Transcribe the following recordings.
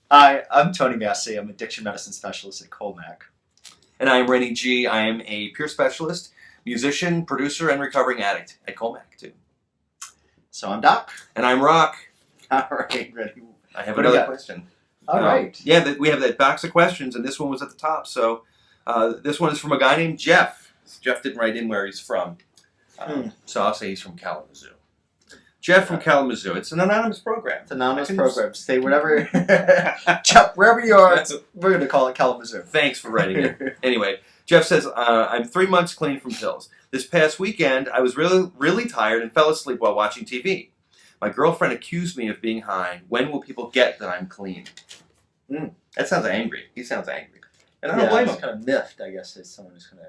Hi, I'm Tony Massey. I'm addiction medicine specialist at Colmac. And I am Rennie G. I am a peer specialist, musician, producer, and recovering addict at Colmac, too. So I'm Doc. And I'm Rock. All right, ready. I have What do you another got? question. All right. Yeah, we have that box of questions, and this one was at the top. So this one is from a guy named Jeff. Jeff didn't write in where he's from. So I'll say he's from Kalamazoo. Jeff from Kalamazoo. It's an anonymous program. It's an anonymous program. Say whatever. Wherever you are, we're going to call it Kalamazoo. Thanks for writing it. Anyway, Jeff says, I'm 3 months clean from pills. This past weekend, I was really tired and fell asleep while watching TV. My girlfriend accused me of being high. When will people get that I'm clean? That sounds angry. He sounds angry. And I don't blame him. He's kind of miffed, I guess, as someone who's going to,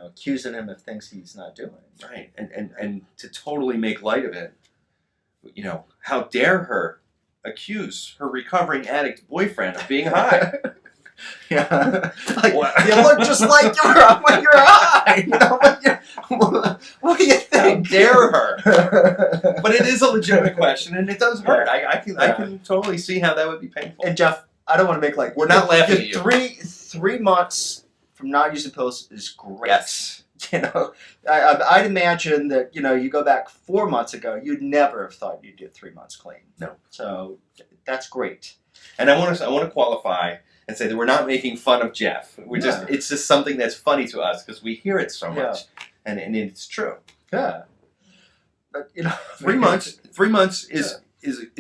accusing him of things he's not doing. Right. And to totally make light of it, how dare her accuse her recovering addict boyfriend of being high? Yeah. You look just like when you're high. What do you think? How dare her? But it is a legitimate question, and it does hurt. I can totally see how that would be painful. And Jeff, I don't want to make we're not laughing at you. 3 months from not using pills is great. Yes. I'd imagine that you go back 4 months ago, you'd never have thought you'd get 3 months clean. No. So that's great. And I want to qualify and say that we're not making fun of Jeff. It's just something that's funny to us because we hear it so much, and it's true. Yeah. But 3 months. 3 months is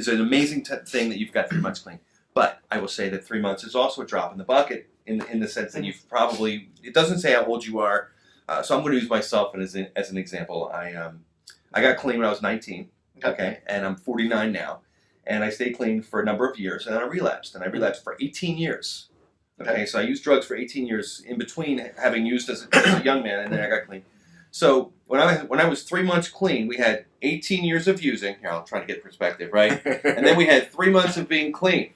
an amazing thing that you've got 3 months clean. But I will say that 3 months is also a drop in the bucket in the sense that you've probably, it doesn't say how old you are. So I'm going to use myself as an example. I got clean when I was 19. Okay, and I'm 49 now. And I stayed clean for a number of years, and then I relapsed. And I relapsed for 18 years. Okay, so I used drugs for 18 years in between having used as a young man, and then I got clean. So when I was 3 months clean, we had 18 years of using. Here, I'll try to get perspective, right? And then we had 3 months of being clean.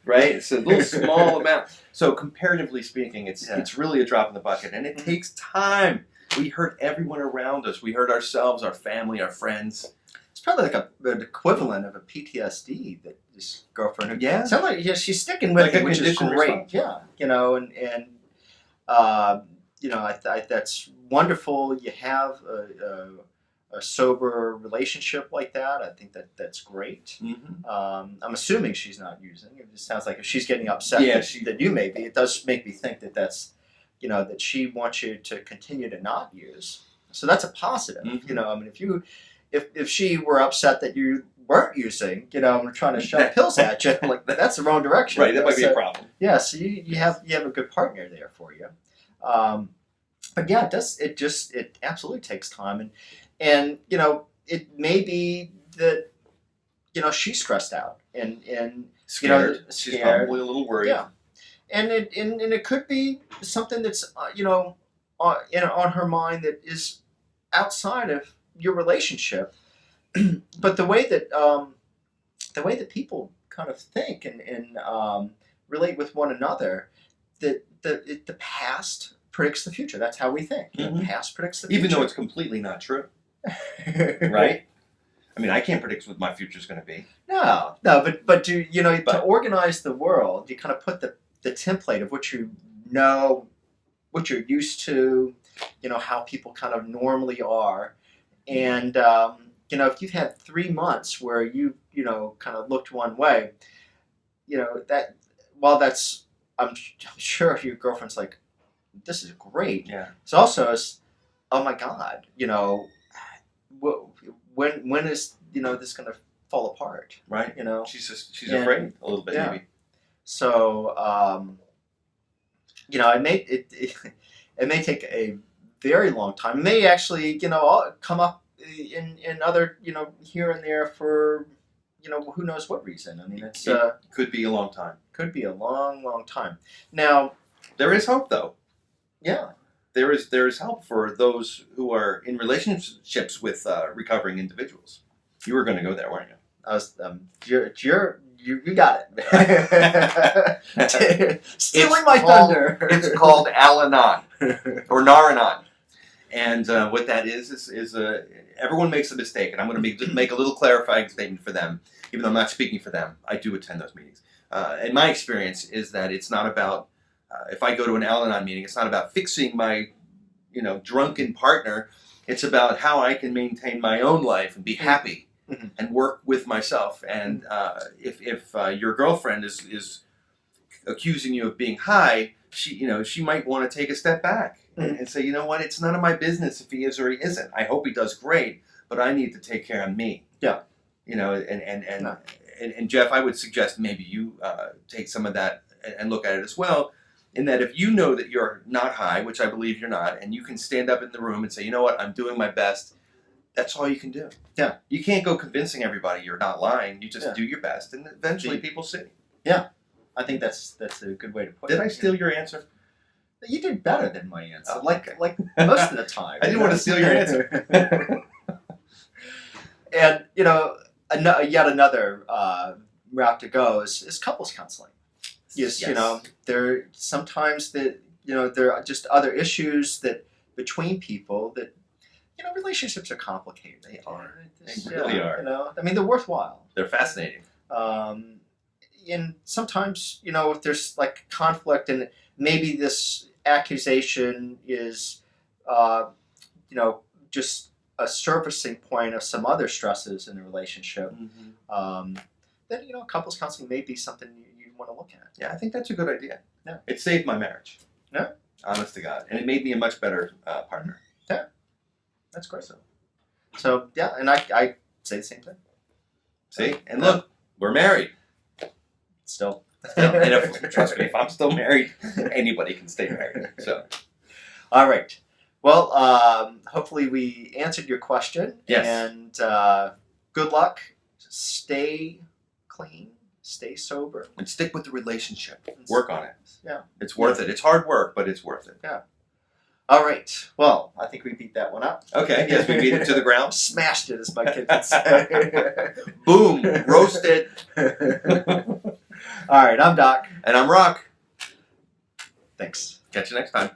Right? It's a little small amount. So comparatively speaking, it's really a drop in the bucket, and it takes time. We hurt everyone around us. We hurt ourselves, our family, our friends. It's probably like an equivalent of a PTSD that this girlfriend. Yeah. Sounds like she's sticking with it, which is great. Response. Yeah. That's wonderful. You have a sober relationship like that. I think that's great. Mm-hmm. I'm assuming she's not using. It just sounds like if she's getting upset that you may be, it does make me think that's that she wants you to continue to not use. So that's a positive. Mm-hmm. If she were upset that you weren't using, and trying to shove pills at you, like that's the wrong direction. Right, that might be a problem. Yeah, so you have a good partner there for you. But yeah, it absolutely takes time, and it may be that she's stressed out and scared. She's probably a little worried. Yeah, and it could be something that's on her mind that is outside of your relationship. But the way that people kind of think and relate with one another, that the past predicts the future. That's how we think. Mm-hmm. The past predicts the future. Even though it's completely not true. Right? I mean, I can't predict what my future's going to be. No, but to organize the world, you kind of put the template of what what you're used to, how people kind of normally are, and if you've had 3 months where you kind of looked one way, that while that's I'm sure your girlfriend's like, this is great. Yeah. It's also oh my God, when is this going to fall apart? Right. She's afraid a little bit, maybe. So it may take a very long time. It may actually come up in other here and there for who knows what reason. I mean, it could be a long time. Could be a long, long time. Now, there is hope, though. Yeah. There is help for those who are in relationships with recovering individuals. You were going to go there, weren't you? I was. You got it. Stealing my thunder. It's called Al-Anon or Nar-Anon. And what that is everyone makes a mistake, and I'm going to make a little clarifying statement for them, even though I'm not speaking for them. I do attend those meetings. And my experience is that it's not about, if I go to an Al-Anon meeting, it's not about fixing my, drunken partner. It's about how I can maintain my own life and be happy and work with myself. And if your girlfriend is accusing you of being high, she might want to take a step back and say, you know what, it's none of my business if he is or he isn't. I hope he does great, but I need to take care of me. Yeah. And Jeff, I would suggest maybe you take some of that and look at it as well, in that if you know that you're not high, which I believe you're not, and you can stand up in the room and say, you know what, I'm doing my best, that's all you can do. Yeah. You can't go convincing everybody you're not lying. You just do your best, and eventually people see. Yeah. I think that's a good way to put it. Did I steal your answer? You did better than my answer. Oh, like most of the time. I didn't want to steal your answer. And yet another route to go is couples counseling. Yes. There sometimes that there are just other issues that between people that relationships are complicated. They are. They really are. I mean, they're worthwhile. They're fascinating. And sometimes if there's like conflict and maybe this accusation is just a surfacing point of some other stresses in a relationship, then couples counseling may be something you want to look at. Yeah, I think that's a good idea. Yeah. It saved my marriage. Yeah. Honest to God. And it made me a much better partner. Yeah. That's great. So yeah, and I say the same thing. See? And look, we're married. Still. And trust me, if I'm still married, anybody can stay married. So, all right. Well, hopefully we answered your question. Yes. And good luck. Stay clean. Stay sober. And stick with the relationship. Work on it. Yeah. It's worth it. It's hard work, but it's worth it. Yeah. All right. Well, I think we beat that one up. Okay. Yes, we beat it to the ground. Smashed it, as my kid would say. Boom. Roasted. All right. I'm Doc. And I'm Rock. Thanks. Catch you next time.